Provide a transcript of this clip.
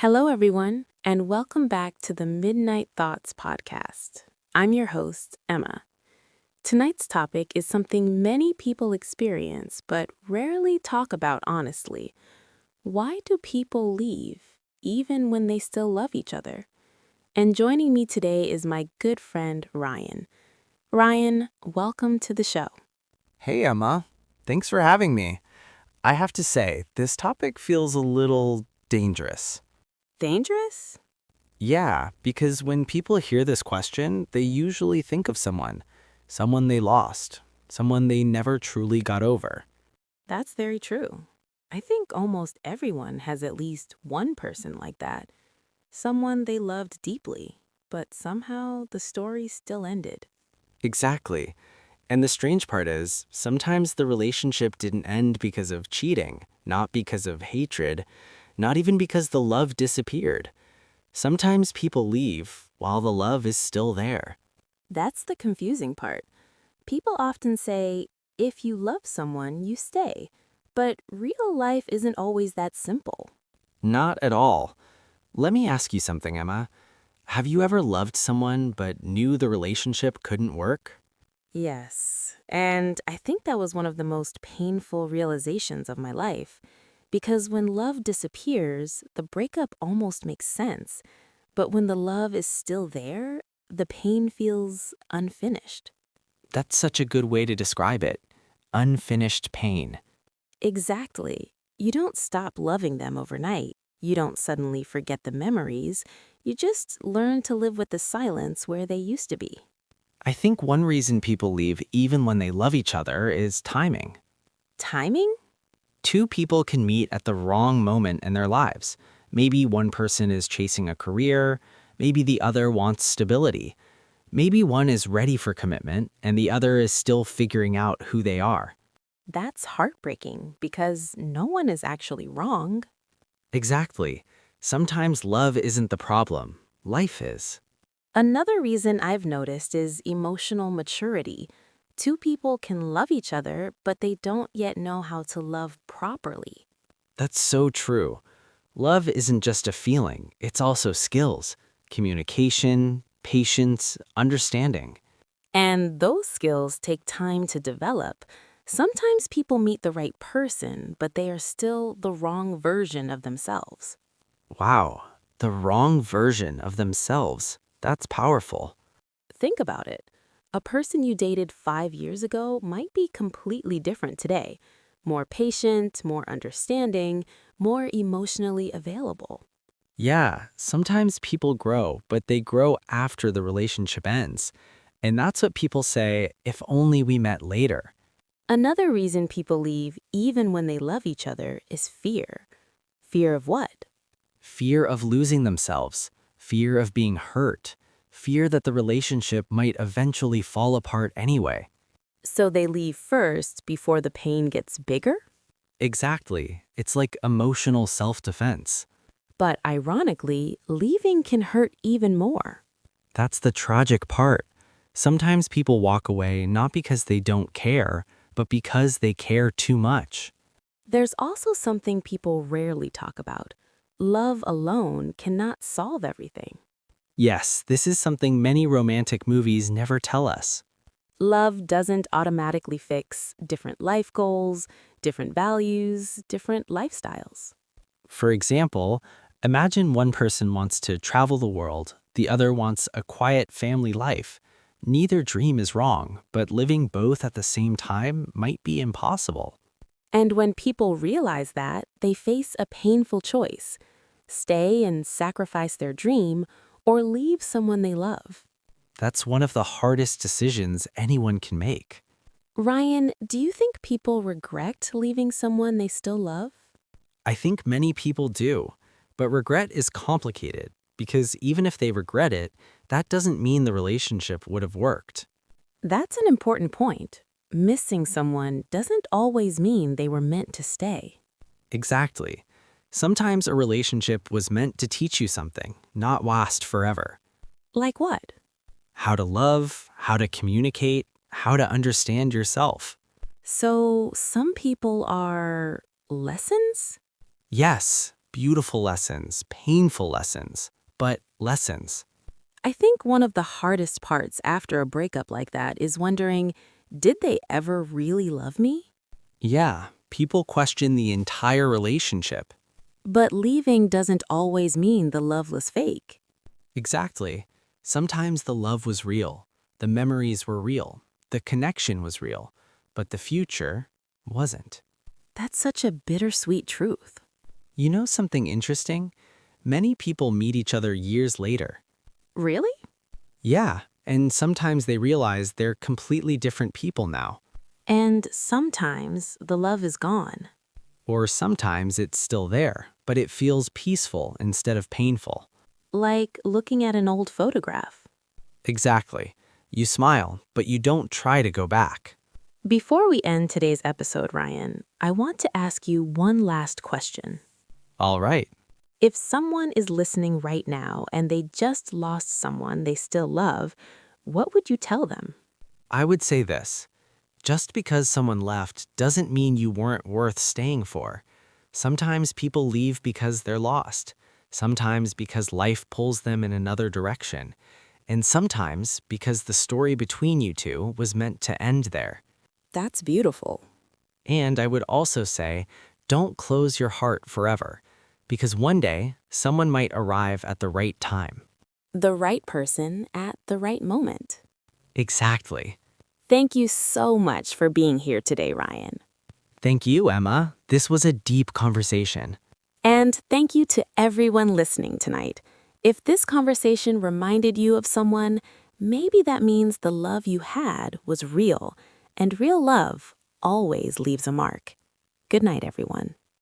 Hello, everyone, and welcome back to the Midnight Thoughts podcast. I'm your host, Emma. Tonight's topic is something many people experience but rarely talk about honestly. Why do people leave, even when they still love each other? And joining me today is my good friend, Ryan. Ryan, welcome to the show. Hey, Emma. Thanks for having me. I have to say, this topic feels a little dangerous. Dangerous? Yeah, because when people hear this question, they usually think of someone they lost, someone they never truly got over. That's very true. I think almost everyone has at least one person like that. Someone they loved deeply, but somehow the story still ended. Exactly. And the strange part is, sometimes the relationship didn't end because of cheating, not because of hatred, not even because the love disappeared. Sometimes people leave while the love is still there. That's the confusing part. People often say, if you love someone, you stay. But real life isn't always that simple. Not at all. Let me ask you something, Emma. Have you ever loved someone but knew the relationship couldn't work? Yes, and I think that was one of the most painful realizations of my life. Because when love disappears, the breakup almost makes sense. But when the love is still there, the pain feels unfinished. That's such a good way to describe it. Unfinished pain. Exactly. You don't stop loving them overnight. You don't suddenly forget the memories. You just learn to live with the silence where they used to be. I think one reason people leave even when they love each other is timing. Timing? Two people can meet at the wrong moment in their lives. Maybe one person is chasing a career, maybe the other wants stability. Maybe one is ready for commitment and the other is still figuring out who they are. That's heartbreaking because no one is actually wrong. Exactly. Sometimes love isn't the problem, life is. Another reason I've noticed is emotional maturity. Two people can love each other, but they don't yet know how to love properly. That's so true. Love isn't just a feeling, it's also skills, communication, patience, understanding. And those skills take time to develop. Sometimes people meet the right person, but they are still the wrong version of themselves. Wow, the wrong version of themselves. That's powerful. Think about it. A person you dated 5 years ago might be completely different today. More patient, more understanding, more emotionally available. Yeah, sometimes people grow, but they grow after the relationship ends. And that's what people say, if only we met later. Another reason people leave, even when they love each other, is fear. Fear of what? Fear of losing themselves, fear of being hurt, fear that the relationship might eventually fall apart anyway. So they leave first before the pain gets bigger? Exactly. It's like emotional self-defense. But ironically, leaving can hurt even more. That's the tragic part. Sometimes people walk away not because they don't care, but because they care too much. There's also something people rarely talk about. Love alone cannot solve everything. Yes, this is something many romantic movies never tell us. Love doesn't automatically fix different life goals, different values, different lifestyles. For example, imagine one person wants to travel the world, the other wants a quiet family life. Neither dream is wrong, but living both at the same time might be impossible. And when people realize that, they face a painful choice: stay and sacrifice their dream, or leave someone they love. That's one of the hardest decisions anyone can make. Ryan, do you think people regret leaving someone they still love? I think many people do, but regret is complicated because even if they regret it, that doesn't mean the relationship would have worked. That's an important point. Missing someone doesn't always mean they were meant to stay. Exactly. Sometimes a relationship was meant to teach you something, not last forever. Like what? How to love, how to communicate, how to understand yourself. So, some people are lessons? Yes, Beautiful lessons, painful lessons, but lessons. I think one of the hardest parts after a breakup like that is wondering, did they ever really love me? Yeah, people question the entire relationship. But leaving doesn't always mean the love was fake. Exactly. Sometimes the love was real, the memories were real, the connection was real, but the future wasn't. That's such a bittersweet truth. You know something interesting? Many people meet each other years later. Really? Yeah, and sometimes they realize they're completely different people now. And sometimes the love is gone. Or sometimes it's still there, but it feels peaceful instead of painful. Like looking at an old photograph. Exactly. You smile, but you don't try to go back. Before we end today's episode, Ryan, I want to ask you one last question. All right. If someone is listening right now and they just lost someone they still love, what would you tell them? I would say this. Just because someone left doesn't mean you weren't worth staying for. Sometimes people leave because they're lost. Sometimes because life pulls them in another direction. And sometimes because the story between you two was meant to end there. That's beautiful. And I would also say, don't close your heart forever, because one day someone might arrive at the right time. The right person at the right moment. Exactly. Thank you so much for being here today, Ryan. Thank you, Emma. This was a deep conversation. And thank you to everyone listening tonight. If this conversation reminded you of someone, maybe that means the love you had was real, and real love always leaves a mark. Good night, everyone.